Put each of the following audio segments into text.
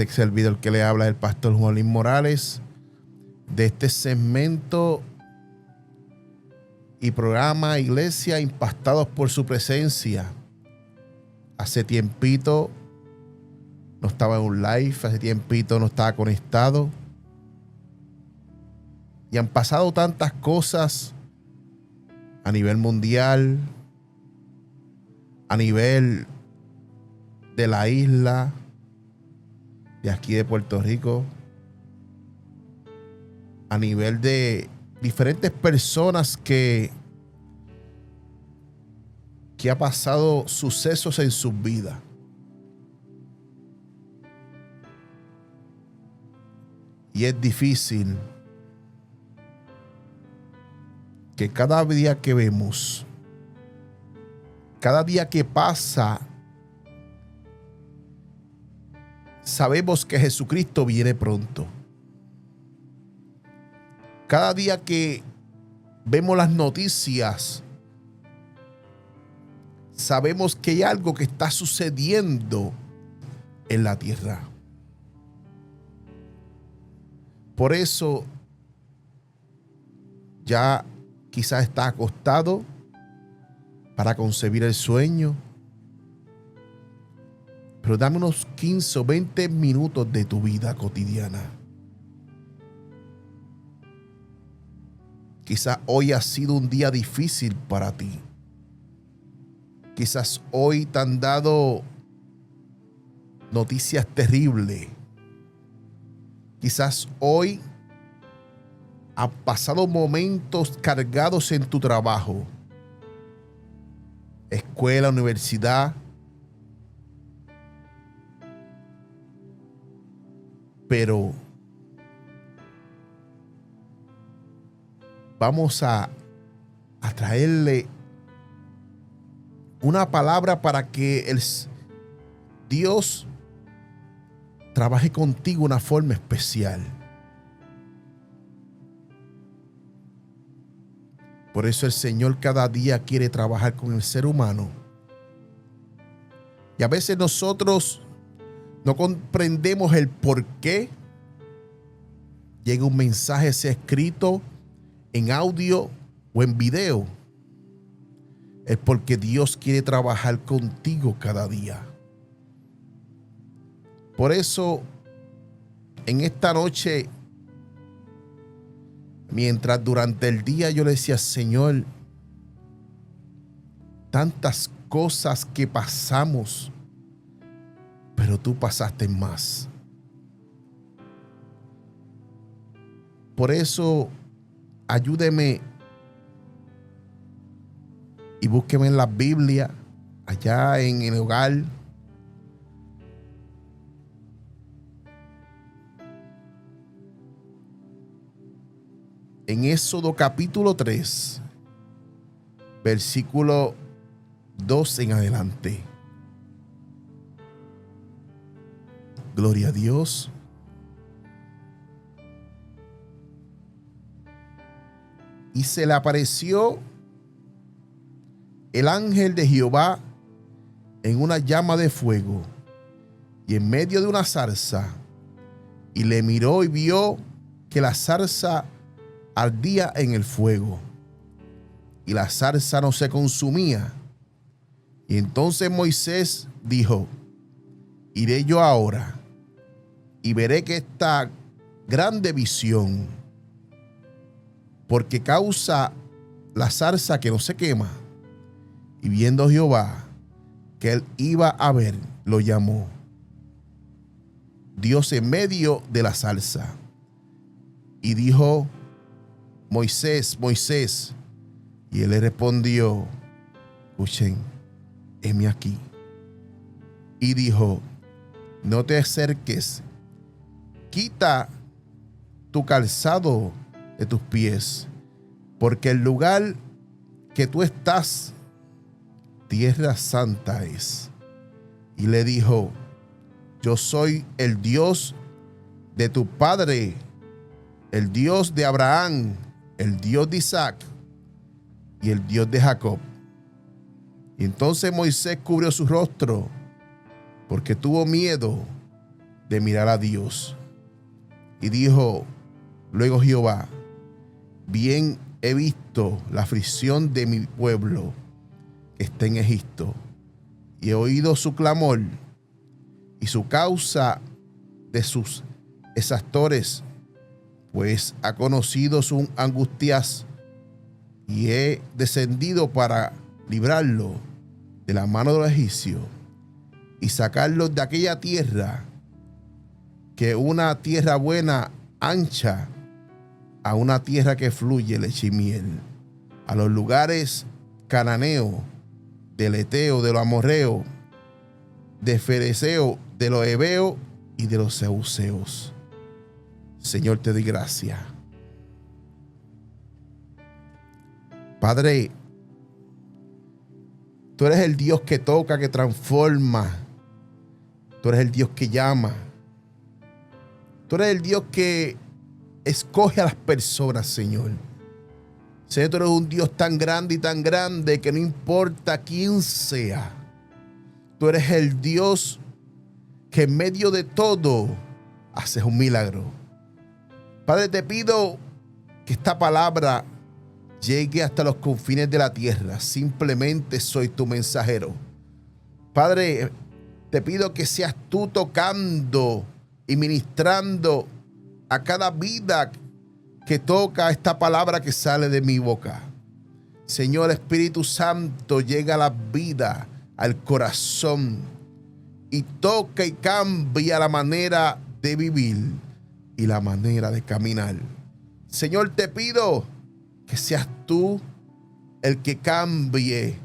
Este servidor que le habla es el pastor Juan Luis Morales, de este segmento y programa Iglesia Impactados por su Presencia. Hace tiempito no estaba en un live, hace tiempito no estaba conectado. Y han pasado tantas cosas a nivel mundial, a nivel de la isla, de aquí de Puerto Rico, a nivel de diferentes personas que ha pasado sucesos en sus vidas. Y es difícil que cada día que vemos, cada día que pasa, sabemos que Jesucristo viene pronto. Cada día que vemos las noticias, sabemos que hay algo que está sucediendo en la tierra. Por eso ya quizás está acostado para concebir el sueño. Pero dame unos 15 o 20 minutos de tu vida cotidiana. Quizás hoy ha sido un día difícil para ti. Quizás hoy te han dado noticias terribles. Quizás hoy han pasado momentos cargados en tu trabajo, escuela, universidad. Pero vamos a traerle una palabra para que Dios trabaje contigo de una forma especial. Por eso el Señor cada día quiere trabajar con el ser humano. Y a veces nosotros no comprendemos el por qué llega un mensaje, sea escrito en audio o en video. Es porque Dios quiere trabajar contigo cada día. Por eso, en esta noche, mientras durante el día yo le decía, Señor, tantas cosas que pasamos, pero tú pasaste más. Por eso, ayúdeme y búsqueme en la Biblia, allá en el hogar. En Éxodo capítulo 3, versículo 2 en adelante. Gloria a Dios. Y se le apareció el ángel de Jehová en una llama de fuego y en medio de una zarza. Y le miró y vio que la zarza ardía en el fuego y la zarza no se consumía. Y entonces Moisés dijo: iré yo ahora y veré que esta grande visión, porque causa la zarza que no se quema. Y viendo Jehová que él iba a ver, lo llamó Dios en medio de la zarza. Y dijo: Moisés, Moisés. Y él le respondió: escuchen, heme aquí. Y dijo: no te acerques, quita tu calzado de tus pies, porque el lugar que tú estás, tierra santa es. Y le dijo: yo soy el Dios de tu padre, el Dios de Abraham, el Dios de Isaac y el Dios de Jacob. Y entonces Moisés cubrió su rostro porque tuvo miedo de mirar a Dios. Y dijo luego Jehová: bien he visto la aflicción de mi pueblo que está en Egipto, y he oído su clamor y su causa de sus exactores, pues ha conocido sus angustias, y he descendido para librarlo de la mano de los egipcios y sacarlo de aquella tierra, que una tierra buena, ancha, a una tierra que fluye leche y miel, a los lugares cananeos, del Eteo, de los amorreos, de Fereseo, de los heveos y de los zeuseos. Señor, te doy gracias. Padre, tú eres el Dios que toca, que transforma. Tú eres el Dios que llama. Tú eres el Dios que escoge a las personas, Señor. Señor, tú eres un Dios tan grande y tan grande que no importa quién sea. Tú eres el Dios que en medio de todo haces un milagro. Padre, te pido que esta palabra llegue hasta los confines de la tierra. Simplemente soy tu mensajero. Padre, te pido que seas tú tocando y ministrando a cada vida que toca esta palabra que sale de mi boca. Señor, Espíritu Santo, llega a la vida, al corazón, y toca y cambia la manera de vivir y la manera de caminar. Señor, te pido que seas tú el que cambie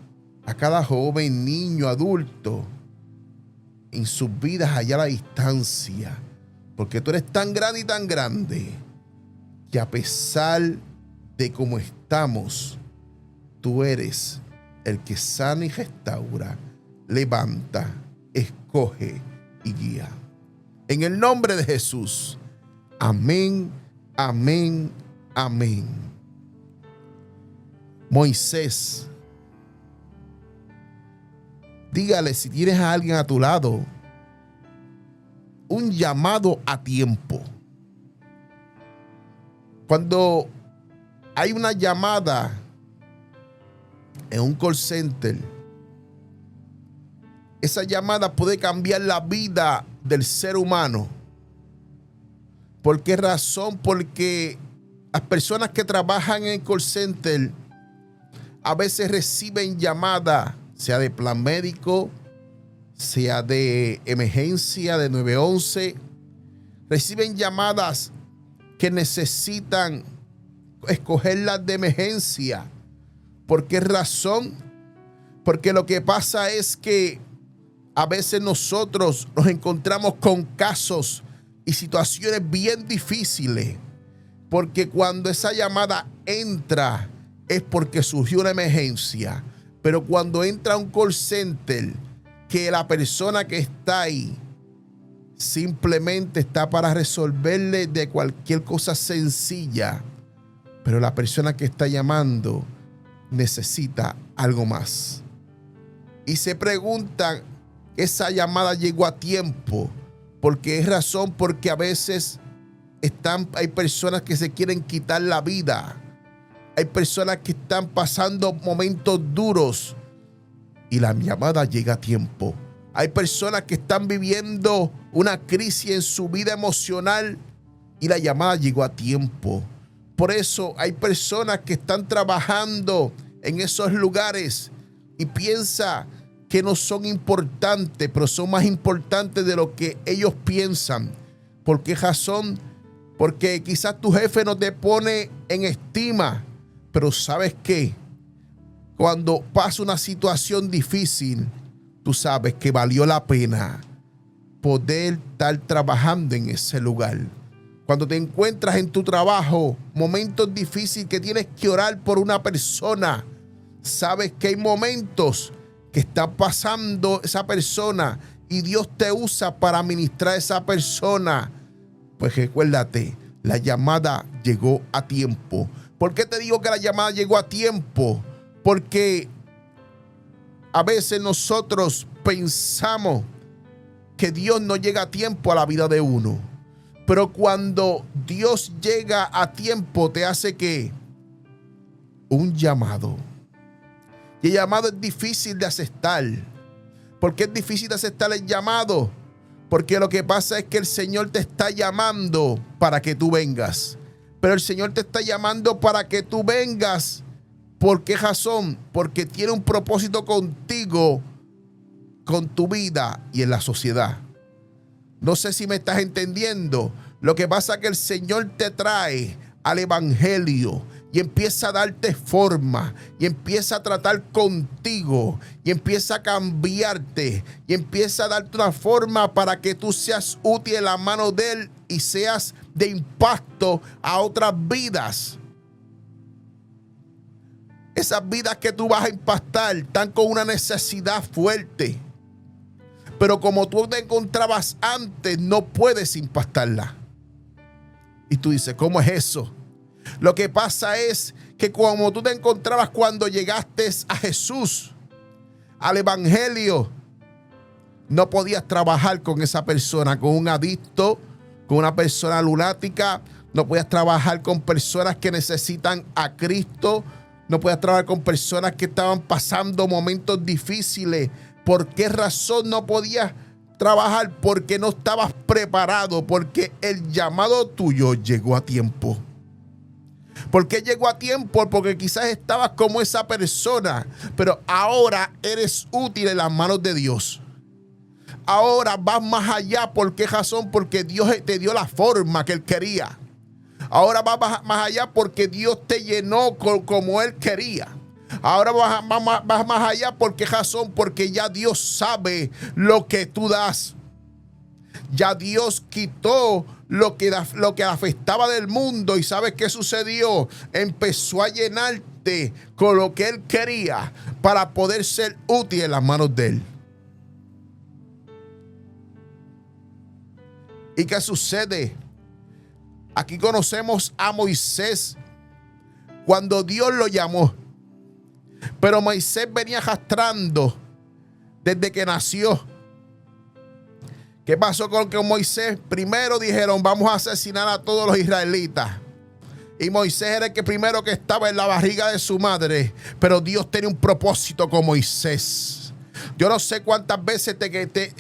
a cada joven, niño, adulto en sus vidas allá a la distancia, porque tú eres tan grande y tan grande que a pesar de cómo estamos, tú eres el que sana y restaura, levanta, escoge y guía. En el nombre de Jesús. Amén, amén, amén. Moisés, dígale, si tienes a alguien a tu lado, un llamado a tiempo. Cuando hay una llamada en un call center, esa llamada puede cambiar la vida del ser humano. ¿Por qué razón? Porque las personas que trabajan en el call center a veces reciben llamadas, sea de plan médico, sea de emergencia, de 911. Reciben llamadas que necesitan escogerlas de emergencia. ¿Por qué razón? Porque lo que pasa es que a veces nosotros nos encontramos con casos y situaciones bien difíciles, porque cuando esa llamada entra es porque surgió una emergencia. Pero cuando entra un call center, que la persona que está ahí simplemente está para resolverle de cualquier cosa sencilla, pero la persona que está llamando necesita algo más. Y se preguntan, ¿esa llamada llegó a tiempo? Porque es razón, porque a veces hay personas que se quieren quitar la vida. Hay personas que están pasando momentos duros y la llamada llega a tiempo. Hay personas que están viviendo una crisis en su vida emocional y la llamada llegó a tiempo. Por eso hay personas que están trabajando en esos lugares y piensan que no son importantes, pero son más importantes de lo que ellos piensan. ¿Por qué razón? Porque quizás tu jefe no te pone en estima, pero ¿sabes qué? Cuando pasa una situación difícil, tú sabes que valió la pena poder estar trabajando en ese lugar. Cuando te encuentras en tu trabajo, momentos difíciles que tienes que orar por una persona, sabes que hay momentos que está pasando esa persona y Dios te usa para ministrar a esa persona. Pues recuérdate, la llamada llegó a tiempo. ¿Por qué te digo que la llamada llegó a tiempo? Porque a veces nosotros pensamos que Dios no llega a tiempo a la vida de uno. Pero cuando Dios llega a tiempo, te hace ¿qué? Un llamado. Y el llamado es difícil de aceptar. ¿Por qué es difícil de aceptar el llamado? Porque lo que pasa es que el Señor te está llamando para que tú vengas. Pero el Señor te está llamando para que tú vengas. ¿Por qué razón? Porque tiene un propósito contigo, con tu vida y en la sociedad. No sé si me estás entendiendo. Lo que pasa es que el Señor te trae al evangelio y empieza a darte forma y empieza a tratar contigo y empieza a cambiarte y empieza a darte una forma para que tú seas útil en la mano de Él y seas de impacto a otras vidas. Esas vidas que tú vas a impactar están con una necesidad fuerte. Pero como tú te encontrabas antes, no puedes impactarla. Y tú dices, ¿cómo es eso? Lo que pasa es que como tú te encontrabas cuando llegaste a Jesús, al evangelio, no podías trabajar con esa persona, con un adicto, con una persona lunática. No podías trabajar con personas que necesitan a Cristo. No podías trabajar con personas que estaban pasando momentos difíciles. ¿Por qué razón no podías trabajar? Porque no estabas preparado, porque el llamado tuyo llegó a tiempo. ¿Por qué llegó a tiempo? Porque quizás estabas como esa persona, pero ahora eres útil en las manos de Dios. Ahora vas más allá. ¿Por qué razón? Porque Dios te dio la forma que Él quería. Ahora vas más allá porque Dios te llenó como Él quería. Ahora vas más allá. ¿Por qué razón? Porque ya Dios sabe lo que tú das. Ya Dios quitó lo que afectaba del mundo. ¿Y sabes qué sucedió? Empezó a llenarte con lo que Él quería para poder ser útil en las manos de Él. ¿Y qué sucede? Aquí conocemos a Moisés cuando Dios lo llamó. Pero Moisés venía arrastrando desde que nació. ¿Qué pasó con Moisés? Primero dijeron, vamos a asesinar a todos los israelitas. Y Moisés era el primero que estaba en la barriga de su madre. Pero Dios tenía un propósito con Moisés. Yo no sé cuántas veces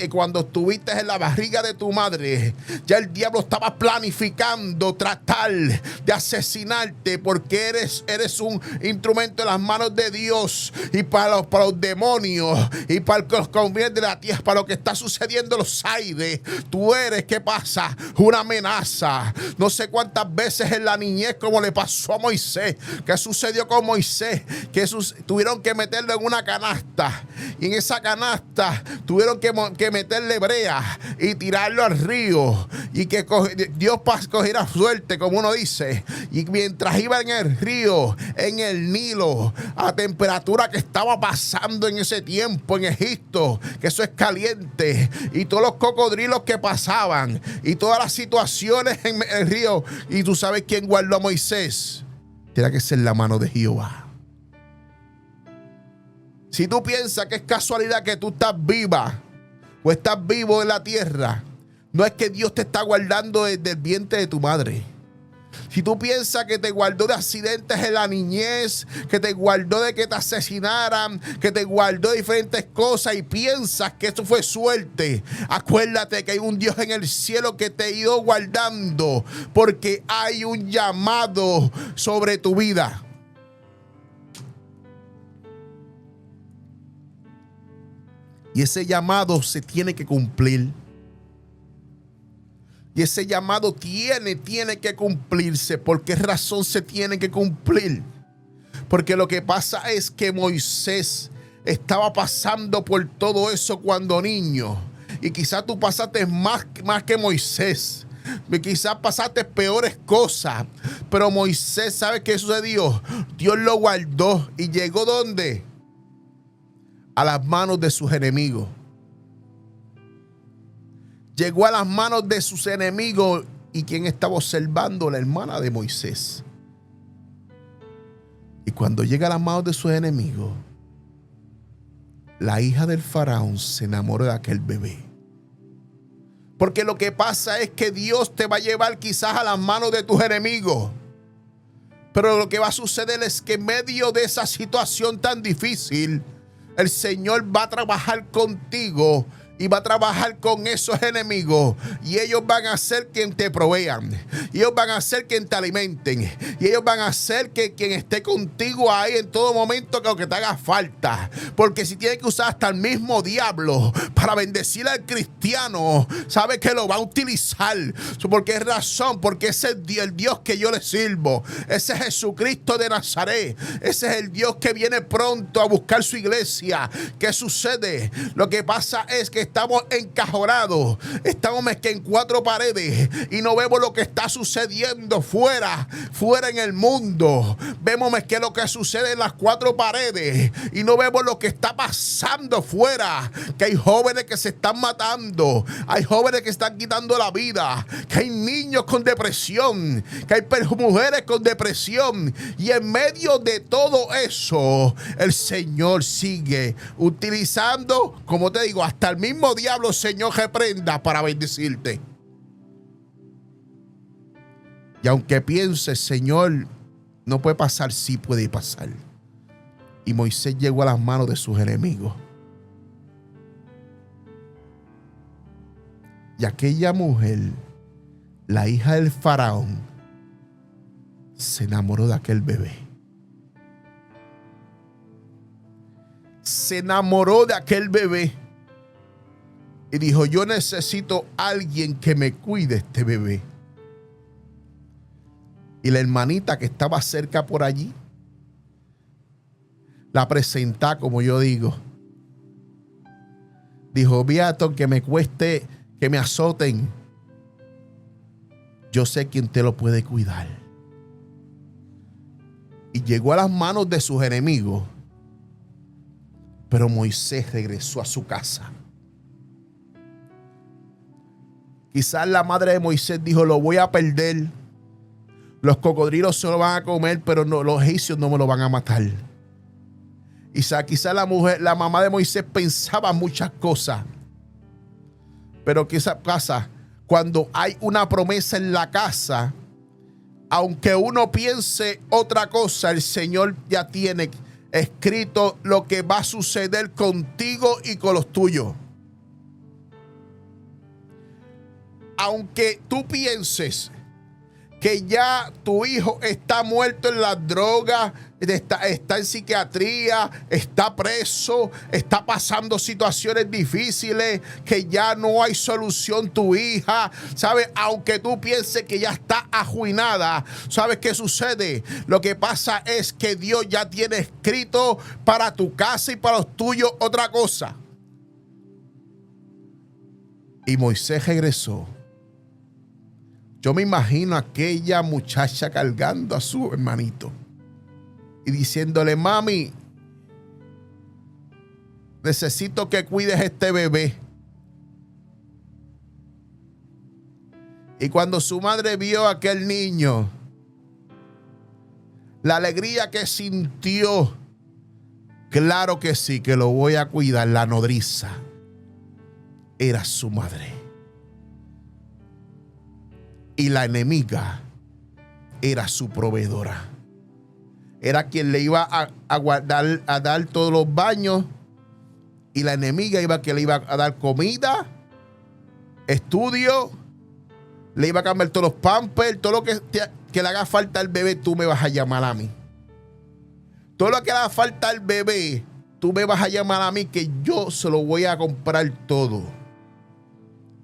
cuando estuviste en la barriga de tu madre, ya el diablo estaba planificando tratar de asesinarte, porque eres un instrumento en las manos de Dios. Y para los demonios y para los confines de la tierra, para lo que está sucediendo en los aires, tú eres, ¿qué pasa? Una amenaza. No sé cuántas veces en la niñez, como le pasó a Moisés, ¿qué sucedió con Moisés? Que tuvieron que meterlo en una canasta, y en esa canasta tuvieron que meterle brea y tirarlo al río, y que Dios cogiera suerte, como uno dice. Y mientras iba en el río, en el Nilo, a temperatura que estaba pasando en ese tiempo en Egipto, que eso es caliente, y todos los cocodrilos que pasaban y todas las situaciones en el río, y tú sabes quién guardó a Moisés. Tiene que ser la mano de Jehová. Si tú piensas que es casualidad que tú estás viva o estás vivo en la tierra, no es que Dios te está guardando desde el vientre de tu madre. Si tú piensas que te guardó de accidentes en la niñez, que te guardó de que te asesinaran, que te guardó de diferentes cosas y piensas que eso fue suerte, acuérdate que hay un Dios en el cielo que te ha ido guardando, porque hay un llamado sobre tu vida. Y ese llamado se tiene que cumplir. Y ese llamado tiene que cumplirse. ¿Por qué razón se tiene que cumplir? Porque lo que pasa es que Moisés estaba pasando por todo eso cuando niño. Y quizás tú pasaste más que Moisés. Quizás pasaste peores cosas. Pero Moisés, ¿sabe qué sucedió? Dios lo guardó y llegó ¿dónde? A las manos de sus enemigos. Llegó a las manos de sus enemigos. ¿Y quién estaba observando? La hermana de Moisés. Y cuando llega a las manos de sus enemigos, la hija del faraón se enamoró de aquel bebé. Porque lo que pasa es que Dios te va a llevar quizás a las manos de tus enemigos. Pero lo que va a suceder es que en medio de esa situación tan difícil, el Señor va a trabajar contigo y va a trabajar con esos enemigos, y ellos van a ser quien te provean, y ellos van a ser quien te alimenten, y ellos van a ser quien esté contigo ahí en todo momento, que lo que te haga falta. Porque si tiene que usar hasta el mismo diablo para bendecir al cristiano, sabe que lo va a utilizar. ¿Por qué razón? Porque ese es el Dios que yo le sirvo. Ese es Jesucristo de Nazaret. Ese es el Dios que viene pronto a buscar su iglesia. ¿Qué sucede? Lo que pasa es que estamos encajonados, estamos en cuatro paredes y no vemos lo que está sucediendo fuera en el mundo. Vemos que lo que sucede en las cuatro paredes y no vemos lo que está pasando fuera. Que hay jóvenes que se están matando, hay jóvenes que están quitando la vida, que hay niños con depresión, que hay mujeres con depresión, y en medio de todo eso el Señor sigue utilizando, como te digo, hasta el mismo diablo, Señor, reprenda para bendecirte. Y aunque pienses, Señor, no puede pasar, sí puede pasar. Y Moisés llegó a las manos de sus enemigos. Y aquella mujer, la hija del faraón, se enamoró de aquel bebé. Se enamoró de aquel bebé. Y dijo, yo necesito a alguien que me cuide este bebé. Y la hermanita que estaba cerca por allí, la presenta, como yo digo. Dijo, Viato, que me cueste, que me azoten, yo sé quién te lo puede cuidar. Y llegó a las manos de sus enemigos. Pero Moisés regresó a su casa. Quizás la madre de Moisés dijo, lo voy a perder. Los cocodrilos se lo van a comer, pero no, los egipcios no me lo van a matar. Quizás la mamá de Moisés pensaba muchas cosas. Pero quizás pasa, cuando hay una promesa en la casa, aunque uno piense otra cosa, el Señor ya tiene escrito lo que va a suceder contigo y con los tuyos. Aunque tú pienses que ya tu hijo está muerto en las drogas, está en psiquiatría, está preso, está pasando situaciones difíciles, que ya no hay solución tu hija, ¿sabes? Aunque tú pienses que ya está arruinada, ¿sabes qué sucede? Lo que pasa es que Dios ya tiene escrito para tu casa y para los tuyos otra cosa. Y Moisés regresó. Yo me imagino a aquella muchacha cargando a su hermanito y diciéndole, mami, necesito que cuides este bebé. Y cuando su madre vio a aquel niño, la alegría que sintió, claro que sí, que lo voy a cuidar. La nodriza era su madre. Y la enemiga era su proveedora. Era quien le iba a dar todos los baños. Y la enemiga que le iba a dar comida, estudio, le iba a cambiar todos los pampers, todo lo que le haga falta al bebé, tú me vas a llamar a mí. Todo lo que le haga falta al bebé, tú me vas a llamar a mí, que yo se lo voy a comprar todo.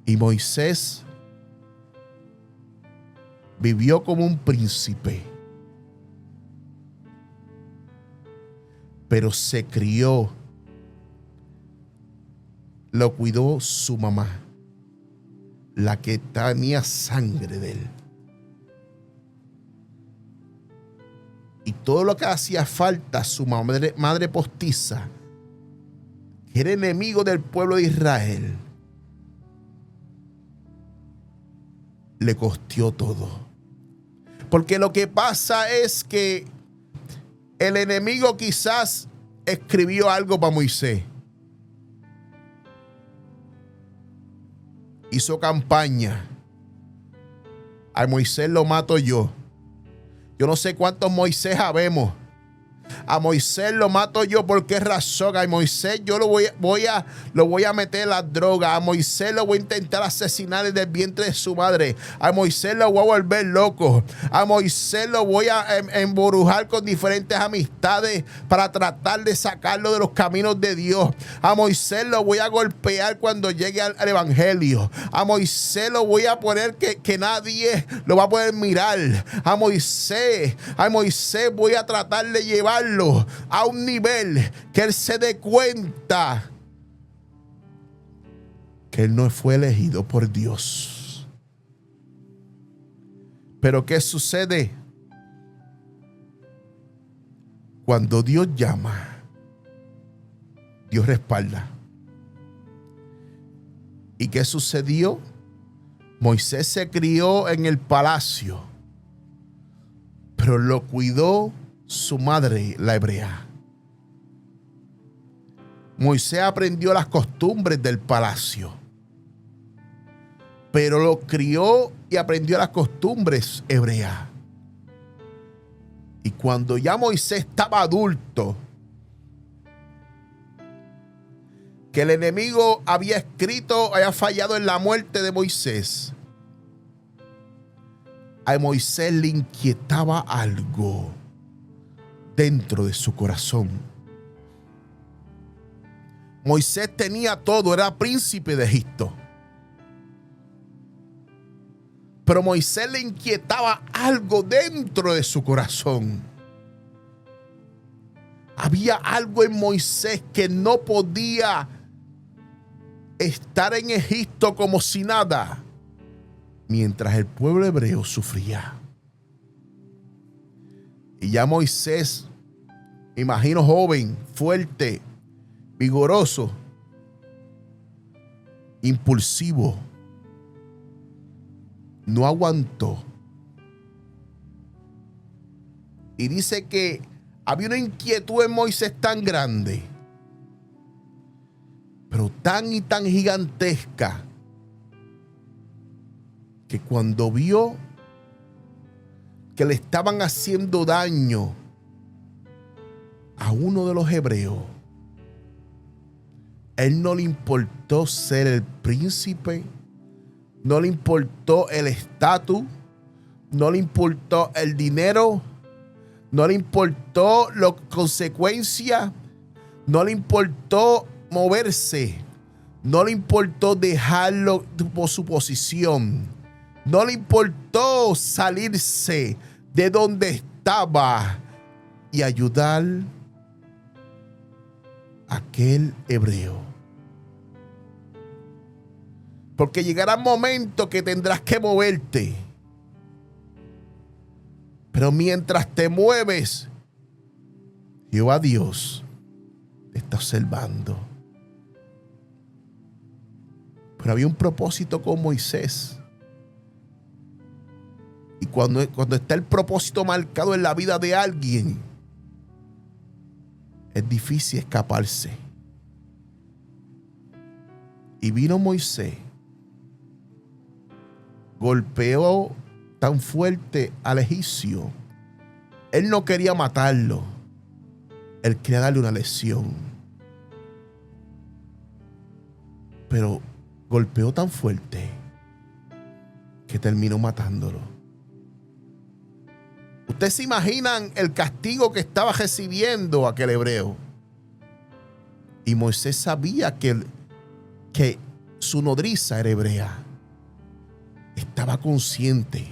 Y Moisés vivió como un príncipe, pero se crió, lo cuidó su mamá, la que tenía sangre de él. Y todo lo que hacía falta, su madre postiza, que era enemigo del pueblo de Israel, le costeó todo. Porque lo que pasa es que el enemigo quizás escribió algo para Moisés. Y hizo campaña. A Moisés lo mato yo. Yo no sé cuántos Moisés habemos. A Moisés lo mato yo. ¿Por qué razón? A Moisés yo lo voy a meter en las drogas. A Moisés lo voy a intentar asesinar desde el vientre de su madre. A Moisés lo voy a volver loco. A Moisés lo voy a embrujar con diferentes amistades para tratar de sacarlo de los caminos de Dios. A Moisés lo voy a golpear cuando llegue al evangelio. A Moisés lo voy a poner que nadie lo va a poder mirar. A Moisés voy a tratar de llevarlo a un nivel que él se dé cuenta que él no fue elegido por Dios. Pero ¿qué sucede? Cuando Dios llama, Dios respalda. ¿Y qué sucedió? Moisés se crió en el palacio, pero lo cuidó su madre, la hebrea. Moisés aprendió las costumbres del palacio, pero lo crió y aprendió las costumbres hebreas. Y cuando ya Moisés estaba adulto, que el enemigo había fallado en la muerte de Moisés, a Moisés le inquietaba algo dentro de su corazón. Moisés tenía todo, era príncipe de Egipto. Pero Moisés le inquietaba algo dentro de su corazón. Había algo en Moisés que no podía estar en Egipto como si nada, mientras el pueblo hebreo sufría. Y ya Moisés, me imagino joven, fuerte, vigoroso, impulsivo, no aguantó. Y dice que había una inquietud en Moisés tan grande, pero tan y tan gigantesca, que cuando vio que le estaban haciendo daño a uno de los hebreos, él no le importó ser el príncipe, no le importó el estatus, no le importó el dinero, no le importó las consecuencias, no le importó moverse, no le importó dejarlo por su posición, no le importó salirse de donde estaba y ayudar a aquel hebreo. Porque llegará un momento que tendrás que moverte. Pero mientras te mueves, Jehová Dios te está observando. Pero había un propósito con Moisés. Y cuando está el propósito marcado en la vida de alguien, es difícil escaparse. Y vino Moisés, golpeó tan fuerte al egipcio. Él no quería matarlo, él quería darle una lección. Pero golpeó tan fuerte que terminó matándolo. ¿Ustedes se imaginan el castigo que estaba recibiendo aquel hebreo? Y Moisés sabía que su nodriza era hebrea. Estaba consciente.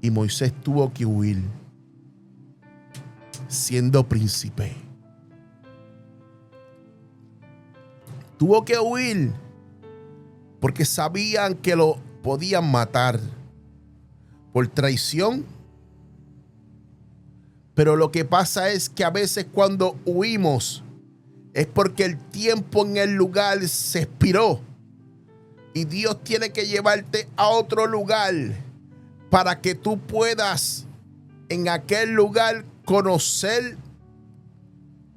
Y Moisés tuvo que huir, siendo príncipe. Tuvo que huir porque sabían que lo podían matar por traición. Pero lo que pasa es que a veces cuando huimos es porque el tiempo en el lugar se expiró y Dios tiene que llevarte a otro lugar para que tú puedas en aquel lugar conocer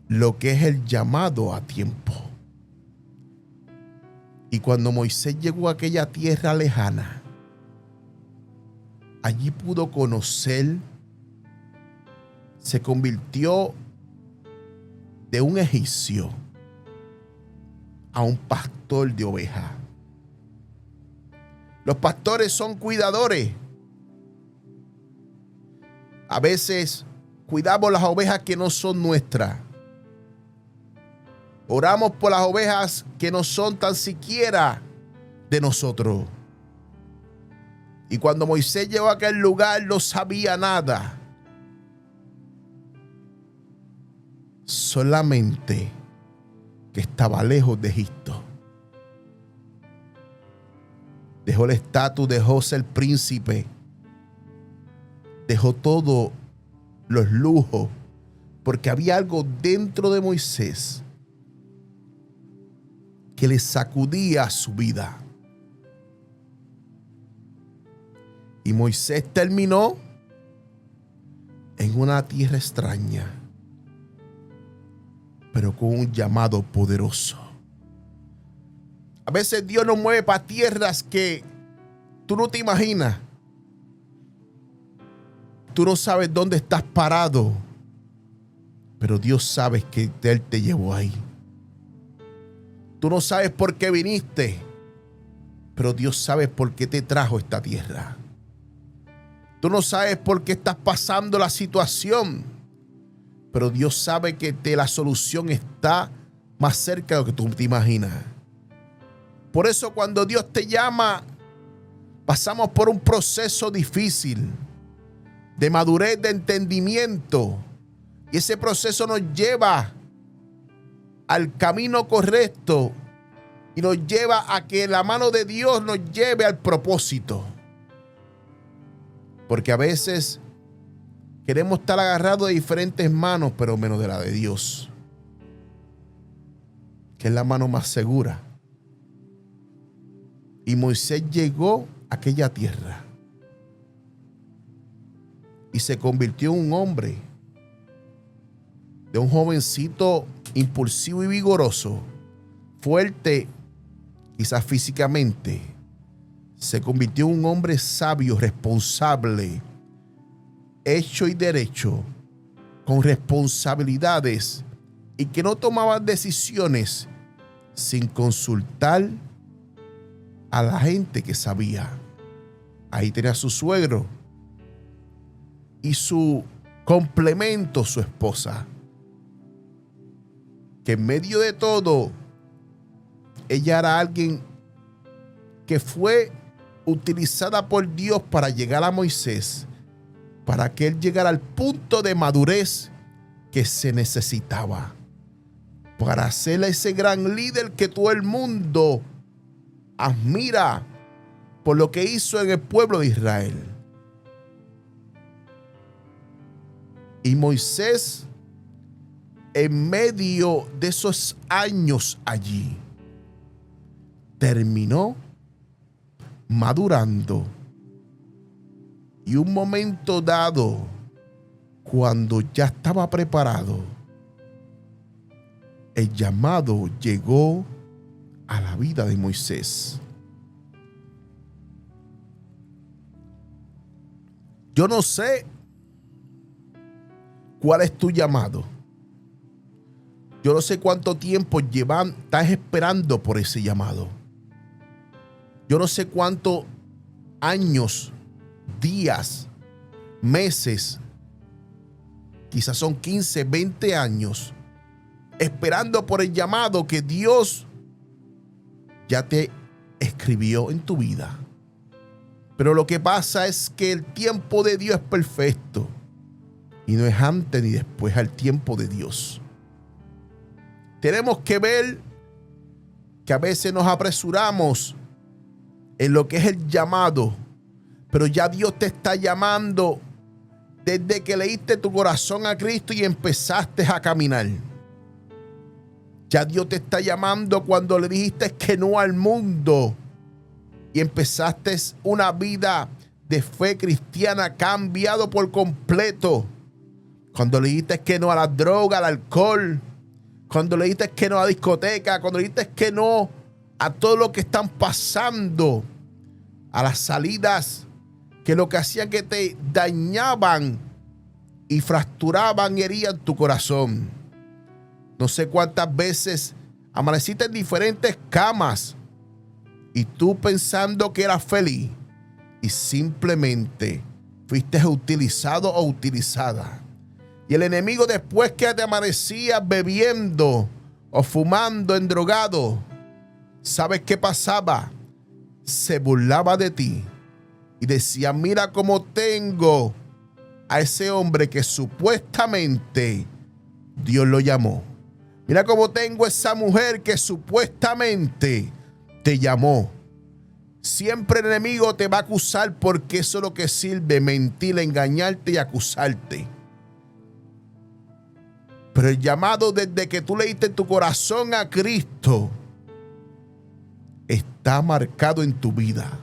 lo que es el llamado a tiempo. Y cuando Moisés llegó a aquella tierra lejana, allí pudo conocer, se convirtió de un egipcio a un pastor de ovejas. Los pastores son cuidadores. A veces cuidamos las ovejas que no son nuestras. Oramos por las ovejas que no son tan siquiera de nosotros. Y cuando Moisés llegó a aquel lugar no sabía nada. Solamente que estaba lejos de Egipto. Dejó el estatus, dejó ser príncipe. Dejó todos los lujos. Porque había algo dentro de Moisés que le sacudía su vida. Y Moisés terminó en una tierra extraña, pero con un llamado poderoso. A veces Dios nos mueve para tierras que tú no te imaginas. Tú no sabes dónde estás parado, pero Dios sabe que Él te llevó ahí. Tú no sabes por qué viniste, pero Dios sabe por qué te trajo a esta tierra. Tú no sabes por qué estás pasando la situación, pero Dios sabe que la solución está más cerca de lo que tú te imaginas. Por eso cuando Dios te llama, pasamos por un proceso difícil de madurez, de entendimiento, y ese proceso nos lleva al camino correcto y nos lleva a que la mano de Dios nos lleve al propósito. Porque a veces queremos estar agarrados de diferentes manos, pero menos de la de Dios, que es la mano más segura. Y Moisés llegó a aquella tierra y se convirtió en un hombre, de un jovencito impulsivo y vigoroso, fuerte, quizás físicamente. Se convirtió en un hombre sabio, responsable, hecho y derecho, con responsabilidades, y que no tomaba decisiones sin consultar a la gente que sabía. Ahí tenía a su suegro y su complemento, su esposa, que en medio de todo, ella era alguien que fue utilizada por Dios para llegar a Moisés, para que él llegara al punto de madurez que se necesitaba, para ser ese gran líder que todo el mundo admira por lo que hizo en el pueblo de Israel. Y Moisés, en medio de esos años allí, terminó madurando. Y un momento dado, cuando ya estaba preparado, el llamado llegó a la vida de Moisés. Yo no sé cuál es tu llamado. Yo no sé cuánto tiempo estás esperando por ese llamado. Yo no sé cuántos años, días, meses, quizás son 15, 20 años, esperando por el llamado que Dios ya te escribió en tu vida. Pero lo que pasa es que el tiempo de Dios es perfecto y no es antes ni después al tiempo de Dios. Tenemos que ver que a veces nos apresuramos en lo que es el llamado, pero ya Dios te está llamando desde que leíste tu corazón a Cristo y empezaste a caminar. Ya Dios te está llamando cuando le dijiste que no al mundo y empezaste una vida de fe cristiana cambiado por completo. Cuando le dijiste que no a la droga, al alcohol, cuando le dijiste que no a la discoteca, cuando le dijiste que no a todo lo que están pasando, a las salidas que lo que hacían que te dañaban y fracturaban y herían tu corazón. No sé cuántas veces amaneciste en diferentes camas y tú pensando que eras feliz y simplemente fuiste utilizado o utilizada. Y el enemigo, después que te amanecías bebiendo o fumando, endrogado, ¿sabes qué pasaba? Se burlaba de ti y decía: mira cómo tengo a ese hombre que supuestamente Dios lo llamó. Mira cómo tengo a esa mujer que supuestamente te llamó. Siempre el enemigo te va a acusar, porque eso es lo que sirve: mentir, engañarte y acusarte. Pero el llamado, desde que tú le diste tu corazón a Cristo, está marcado en tu vida.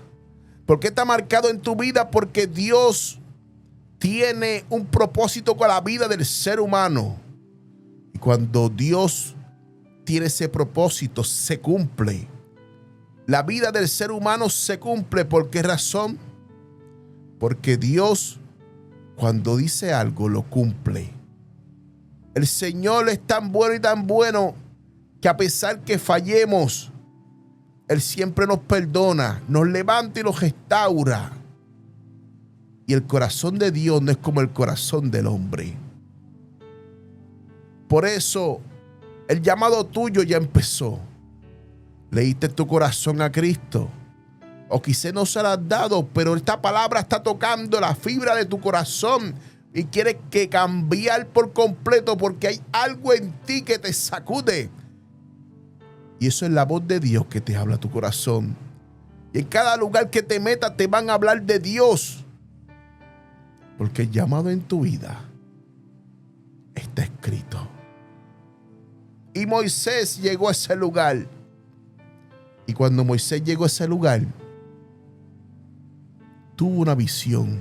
¿Por qué está marcado en tu vida? Porque Dios tiene un propósito con la vida del ser humano. Y cuando Dios tiene ese propósito, se cumple. La vida del ser humano se cumple. ¿Por qué razón? Porque Dios, cuando dice algo, lo cumple. El Señor es tan bueno y tan bueno que, a pesar que fallemos, Él siempre nos perdona, nos levanta y nos restaura. Y el corazón de Dios no es como el corazón del hombre. Por eso, el llamado tuyo ya empezó. Leíste tu corazón a Cristo, o quizás no se lo has dado, pero esta palabra está tocando la fibra de tu corazón y quiere que cambiar por completo, porque hay algo en ti que te sacude. Y eso es la voz de Dios que te habla a tu corazón. Y en cada lugar que te metas te van a hablar de Dios, porque el llamado en tu vida está escrito. Y Moisés llegó a ese lugar. Y cuando Moisés llegó a ese lugar, tuvo una visión.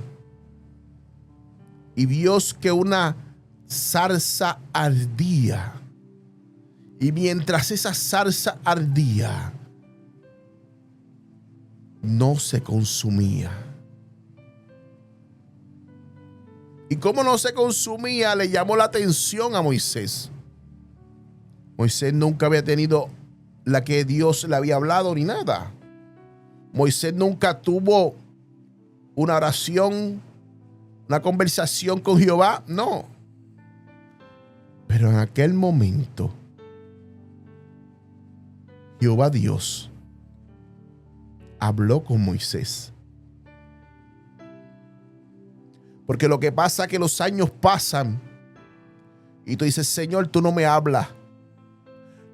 Y vio que una zarza ardía. Y mientras esa zarza ardía, no se consumía. Y como no se consumía, le llamó la atención a Moisés. Moisés nunca había tenido la que Dios le había hablado ni nada. Moisés nunca tuvo una oración, una conversación con Jehová, no. Pero en aquel momento, Jehová Dios habló con Moisés. Porque lo que pasa es que los años pasan y tú dices: Señor, tú no me hablas.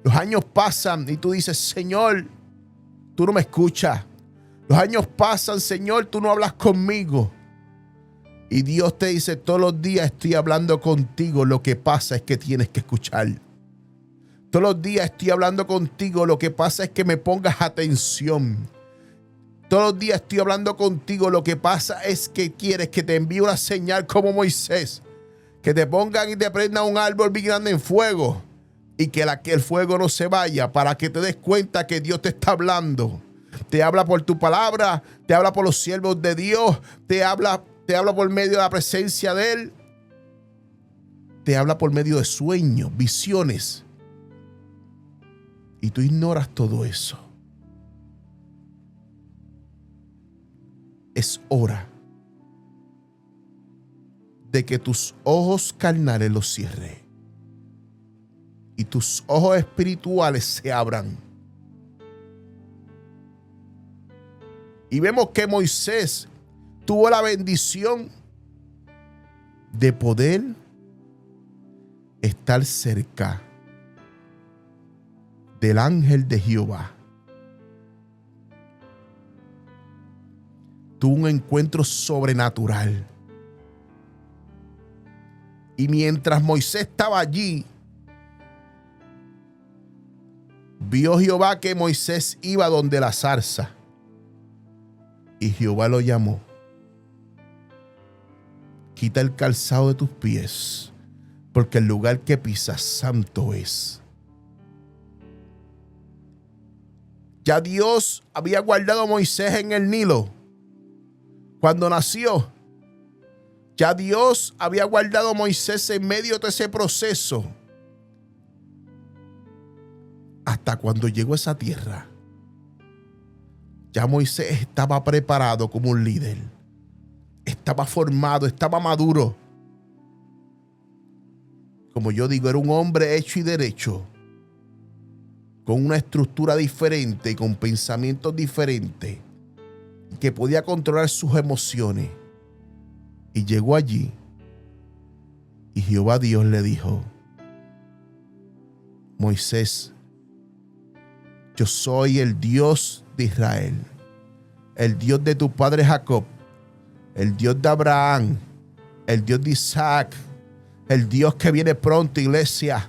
Los años pasan y tú dices: Señor, tú no me escuchas. Los años pasan, Señor, tú no hablas conmigo. Y Dios te dice: todos los días estoy hablando contigo. Lo que pasa es que tienes que escuchar. Todos los días estoy hablando contigo. Lo que pasa es que me pongas atención. Todos los días estoy hablando contigo. Lo que pasa es que quieres que te envíe una señal como Moisés. Que te pongan y te prendan un árbol bien grande en fuego. Y que el fuego no se vaya, para que te des cuenta que Dios te está hablando. Te habla por tu palabra. Te habla por los siervos de Dios. Te habla por medio de la presencia de Él. Te habla por medio de sueños, visiones. Y tú ignoras todo eso. Es hora de que tus ojos carnales los cierres y tus ojos espirituales se abran. Y vemos que Moisés tuvo la bendición de poder estar cerca del ángel de Jehová. Tuvo un encuentro sobrenatural. Y mientras Moisés estaba allí, vio Jehová que Moisés iba donde la zarza. Y Jehová lo llamó: quita el calzado de tus pies, porque el lugar que pisas santo es. Ya Dios había guardado a Moisés en el Nilo cuando nació. Ya Dios había guardado a Moisés en medio de ese proceso hasta cuando llegó a esa tierra. Ya Moisés estaba preparado como un líder. Estaba formado, estaba maduro. Como yo digo, era un hombre hecho y derecho, con una estructura diferente, con pensamientos diferentes, que podía controlar sus emociones. Y llegó allí y Jehová Dios le dijo: Moisés, yo soy el Dios de Israel, el Dios de tu padre Jacob, el Dios de Abraham, el Dios de Isaac, el Dios que viene pronto, iglesia.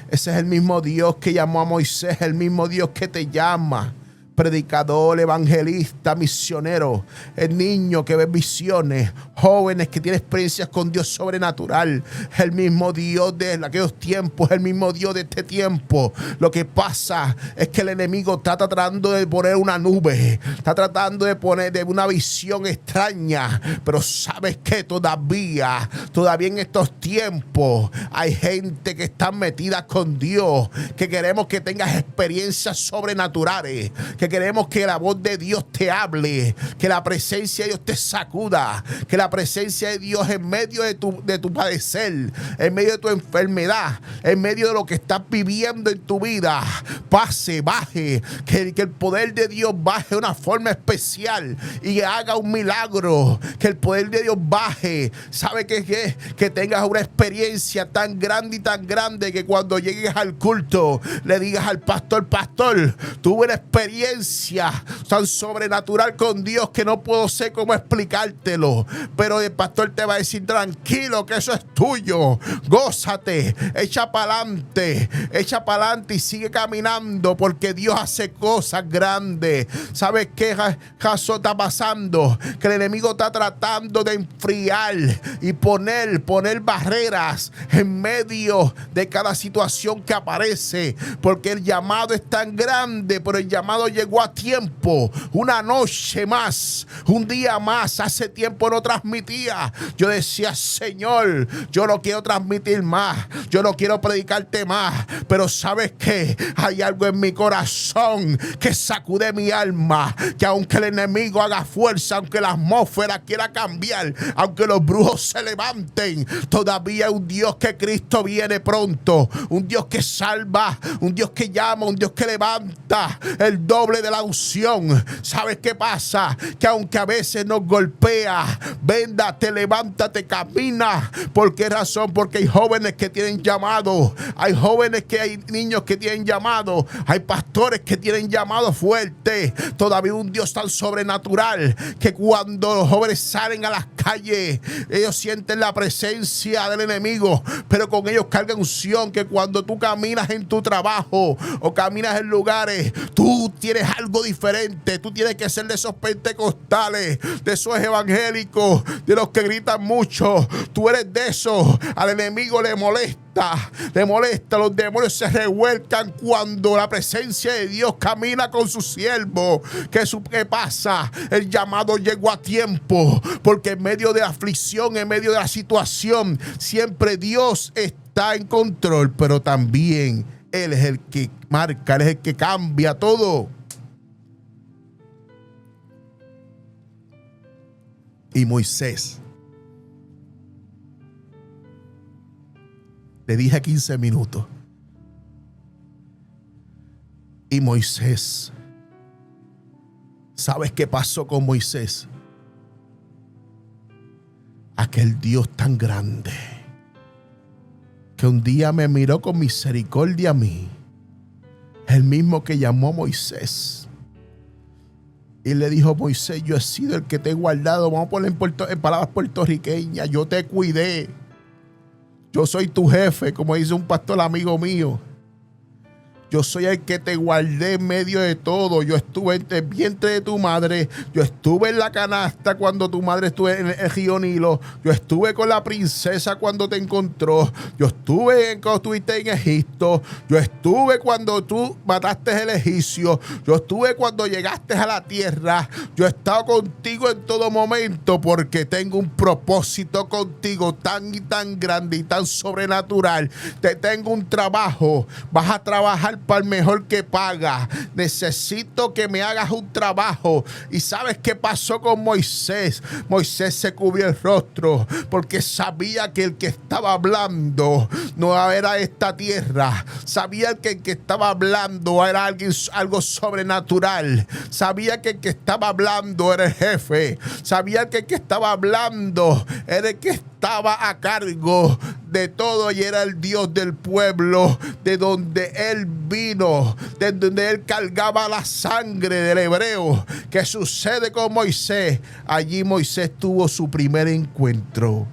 Ese es el mismo Dios que llamó a Moisés, el mismo Dios que te llama. Predicador, evangelista, misionero, el niño que ve visiones, jóvenes que tienen experiencias con Dios sobrenatural, el mismo Dios de aquellos tiempos, el mismo Dios de este tiempo. Lo que pasa es que el enemigo está tratando de poner una nube, está tratando de poner una visión extraña, pero sabes que todavía en estos tiempos hay gente que está metida con Dios, que queremos que tengas experiencias sobrenaturales, que queremos que la voz de Dios te hable, que la presencia de Dios te sacuda, que la presencia de Dios en medio de tu padecer, en medio de tu enfermedad, en medio de lo que estás viviendo en tu vida, baje, que el poder de Dios baje de una forma especial y haga un milagro, que el poder de Dios baje. ¿Sabe qué? Que tengas una experiencia tan grande que cuando llegues al culto le digas al pastor: tuve una experiencia tan sobrenatural con Dios que no puedo sé cómo explicártelo, pero el pastor te va a decir: tranquilo, que eso es tuyo, gózate, echa para adelante y sigue caminando, porque Dios hace cosas grandes. ¿Sabes qué caso está pasando? Que el enemigo está tratando de enfriar y poner barreras en medio de cada situación que aparece, porque el llamado es tan grande, pero el llamado llegó a tiempo. Una noche más, un día más. Hace tiempo no transmitía. Yo decía: Señor, yo no quiero transmitir más, yo no quiero predicarte más, pero ¿sabes qué? Hay algo en mi corazón que sacude mi alma, que aunque el enemigo haga fuerza, aunque la atmósfera quiera cambiar, aunque los brujos se levanten, todavía hay un Dios, que Cristo viene pronto, un Dios que salva, un Dios que llama, un Dios que levanta el doble de la unción. ¿Sabes qué pasa? Que aunque a veces nos golpea, véndate, levántate, camina. ¿Por qué razón? Porque hay jóvenes que tienen llamado, hay niños que tienen llamado, hay pastores que tienen llamado fuerte. Todavía un Dios tan sobrenatural que cuando los jóvenes salen a las calles, ellos sienten la presencia del enemigo, pero con ellos cargan unción, que cuando tú caminas en tu trabajo o caminas en lugares, tú tienes algo diferente. Tú tienes que ser de esos pentecostales, de esos evangélicos, de los que gritan mucho. Tú eres de esos. Al enemigo le molesta, los demonios se revuelcan cuando la presencia de Dios camina con su siervo. ¿Qué pasa? El llamado llegó a tiempo, porque en medio de la aflicción, en medio de la situación, siempre Dios está en control, pero también Él es el que marca, Él es el que cambia todo. Y Moisés, le dije 15 minutos. Y Moisés, ¿sabes qué pasó con Moisés? Aquel Dios tan grande que un día me miró con misericordia a mí, el mismo que llamó a Moisés y le dijo: Moisés, yo he sido el que te he guardado. Vamos a poner en palabras puertorriqueñas: yo te cuidé, yo soy tu jefe, como dice un pastor amigo mío. Yo soy el que te guardé en medio de todo. Yo estuve en el vientre de tu madre. Yo estuve en la canasta cuando tu madre estuvo en el río Nilo. Yo estuve con la princesa cuando te encontró. Yo estuve cuando estuviste en Egipto. Yo estuve cuando tú mataste el egipcio. Yo estuve cuando llegaste a la tierra. Yo he estado contigo en todo momento porque tengo un propósito contigo tan y tan grande y tan sobrenatural. Te tengo un trabajo. Vas a trabajar para el mejor que paga. Necesito que me hagas un trabajo. ¿Y sabes qué pasó con Moisés? Moisés se cubrió el rostro porque sabía que el que estaba hablando no era esta tierra. Sabía que el que estaba hablando era algo sobrenatural. Sabía que el que estaba hablando era el jefe. Sabía que el que estaba hablando era el que estaba a cargo de todo y era el Dios del pueblo, de donde él vino, de donde él cargaba la sangre del hebreo. ¿Qué sucede con Moisés? Allí Moisés tuvo su primer encuentro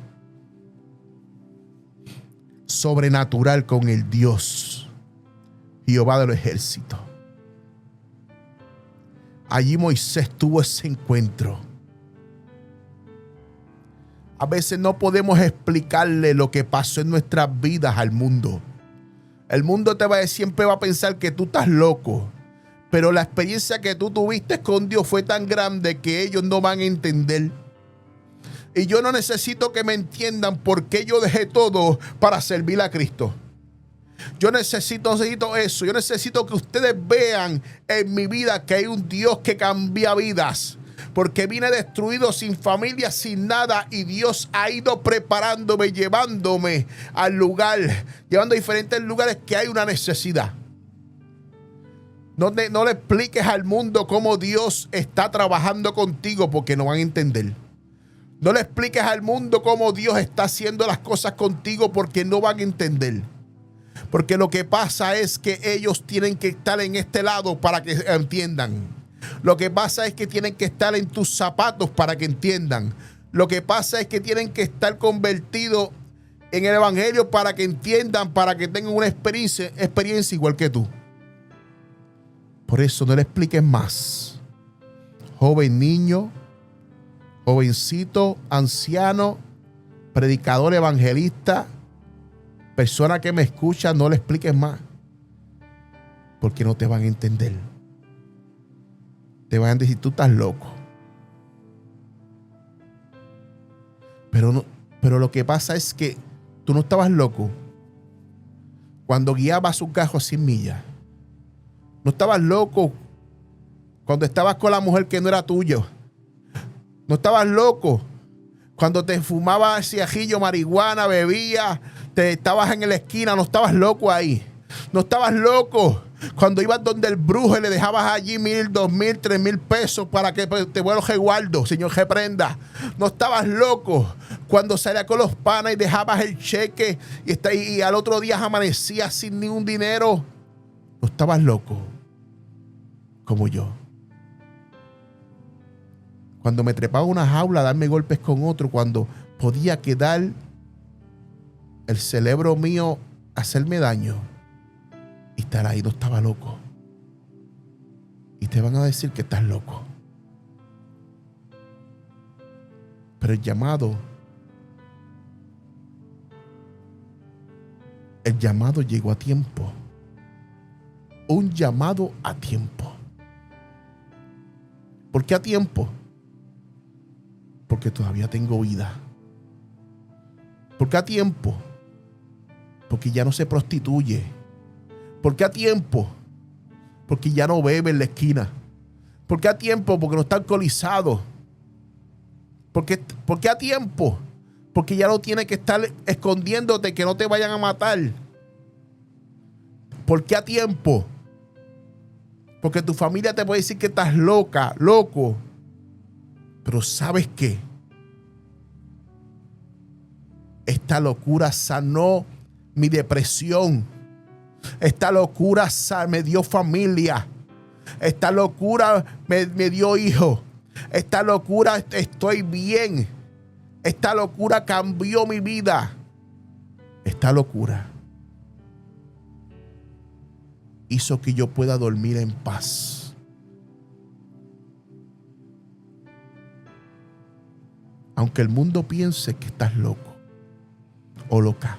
sobrenatural con el Dios, Jehová de los ejércitos. Allí Moisés tuvo ese encuentro. A veces no podemos explicarle lo que pasó en nuestras vidas al mundo. El mundo siempre va a pensar que tú estás loco. Pero la experiencia que tú tuviste con Dios fue tan grande que ellos no van a entender. Y yo no necesito que me entiendan porque yo dejé todo para servir a Cristo. Yo necesito eso. Yo necesito que ustedes vean en mi vida que hay un Dios que cambia vidas. Porque vine destruido, sin familia, sin nada. Y Dios ha ido preparándome, llevándome al lugar, llevando a diferentes lugares que hay una necesidad. No le expliques al mundo cómo Dios está trabajando contigo porque no van a entender. No le expliques al mundo cómo Dios está haciendo las cosas contigo porque no van a entender. Porque lo que pasa es que ellos tienen que estar en este lado para que entiendan. Lo que pasa es que tienen que estar en tus zapatos para que entiendan. Lo que pasa es que tienen que estar convertidos en el evangelio para que entiendan, para que tengan una experiencia igual que tú. Por eso no le expliques más. Joven, niño, jovencito, anciano, predicador, evangelista, persona que me escucha, no le expliques más. Porque no te van a entender. Te van a decir, tú estás loco. Pero lo que pasa es que tú no estabas loco cuando guiabas un carro a 100 millas. No estabas loco cuando estabas con la mujer que no era tuya. No estabas loco cuando te fumabas cigarrillo, marihuana, bebías, te estabas en la esquina. No estabas loco ahí. No estabas loco cuando ibas donde el brujo y le dejabas allí 1,000, 2,000, 3,000 pesos para que te vuelva el resguardo, Señor, reprenda. No estabas loco cuando salías con los panas y dejabas el cheque y al otro día amanecías sin ningún dinero. No estabas loco como yo. Cuando me trepaba a una jaula a darme golpes con otro, cuando podía quedar el cerebro mío a hacerme daño. Y estar ahí, no estaba loco. Y te van a decir que estás loco. Pero el llamado llegó a tiempo. Un llamado a tiempo. ¿Por qué a tiempo? Porque todavía tengo vida. ¿Por qué a tiempo? Porque ya no se prostituye. ¿Por qué a tiempo? Porque ya no bebe en la esquina. ¿Por qué a tiempo? Porque no está alcoholizado. ¿Por qué a tiempo? Porque ya no tiene que estar escondiéndote que no te vayan a matar. ¿Por qué a tiempo? Porque tu familia te puede decir que estás loca, loco. Pero ¿sabes qué? Esta locura sanó mi depresión. Esta locura me dio familia. Esta locura me dio hijo. Esta locura estoy bien. Esta locura cambió mi vida. Esta locura hizo que yo pueda dormir en paz. Aunque el mundo piense que estás loco o loca.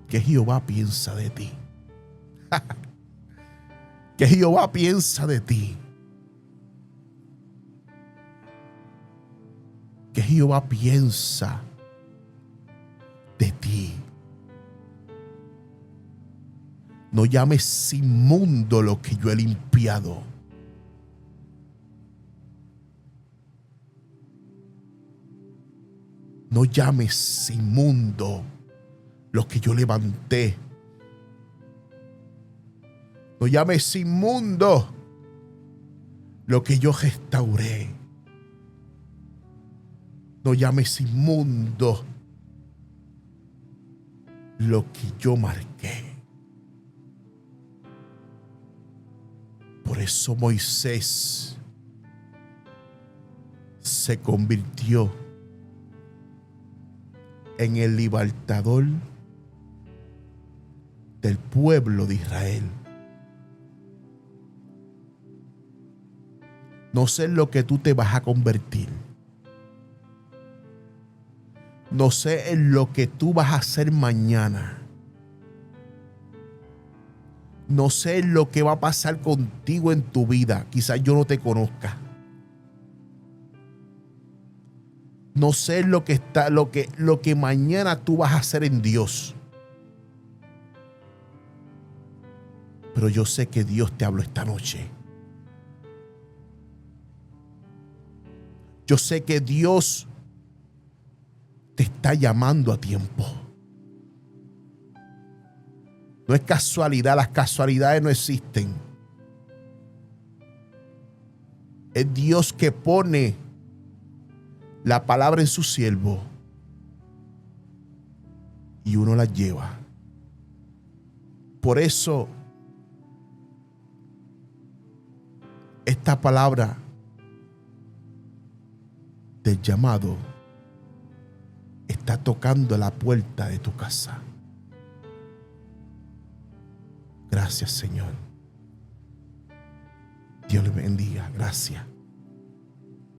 Que Jehová piensa de ti. Que Jehová piensa de ti. Que Jehová piensa de ti. No llames inmundo lo que yo he limpiado. No llames inmundo lo que yo levanté. No llames inmundo lo que yo restauré. No llames inmundo lo que yo marqué. Por eso Moisés se convirtió en el libertador del pueblo de Israel. No sé en lo que tú te vas a convertir. No sé en lo que tú vas a hacer mañana. No sé en lo que va a pasar contigo en tu vida. Quizás yo no te conozca. No sé lo que mañana tú vas a hacer en Dios. Pero yo sé que Dios te habló esta noche. Yo sé que Dios te está llamando a tiempo. No es casualidad, las casualidades no existen. Es Dios que pone la palabra en su siervo y uno la lleva. Por eso esta palabra del llamado está tocando la puerta de tu casa. Gracias, Señor. Dios le bendiga. Gracias.